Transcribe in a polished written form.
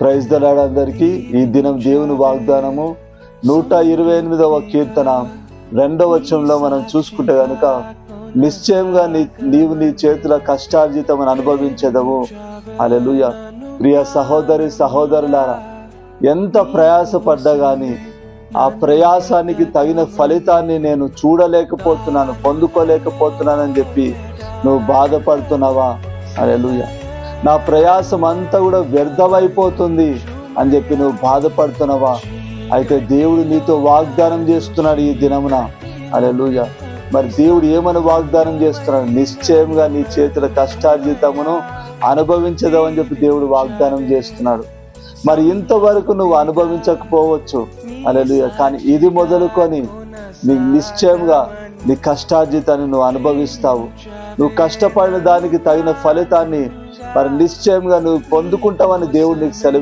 Praise the lord అందరికీ. ఈ దినం దేవుని వాగ్దానము 128వ కీర్తన 2వ వచనంలో మనం చూసుకుంటే గనుక, నిశ్చయంగా నీవు నీ చేతుల కష్టార్జితం అనుభవించదవు. హల్లెలూయా. ప్రియ సహోదరి సహోదరులారా, ఎంత ప్రయాసపడ్డా గాని ఆ ప్రయాసానికి తగిన ఫలితాన్ని నేను చూడలేకపోతున్నాను, పొందుకోలేకపోతున్నానని చెప్పి నువ్వు బాధపడుతున్నావా? హల్లెలూయా. నా ప్రయాసం అంతా కూడా వ్యర్థమైపోతుంది అని చెప్పి నువ్వు బాధపడుతున్నావా? అయితే దేవుడు నీతో వాగ్దానం చేస్తున్నాడు ఈ దినమున. హల్లెలూయా. మరి దేవుడు ఏమని వాగ్దానం చేస్తున్నాడు? నిశ్చయంగా నీ చేతుల కష్టార్జితమును అనుభవించదవని చెప్పి దేవుడు వాగ్దానం చేస్తున్నాడు. మరి ఇంతవరకు నువ్వు అనుభవించకపోవచ్చు, హల్లెలూయా, కానీ ఇది మొదలుకొని నీకు నిశ్చయంగా నీ కష్టార్జితాన్ని నువ్వు అనుభవిస్తావు. నువ్వు కష్టపడిన దానికి తగిన ఫలితాన్ని మరి నిశ్చయంగా నువ్వు పొందుకుంటావని దేవుడు నీకు సెలవు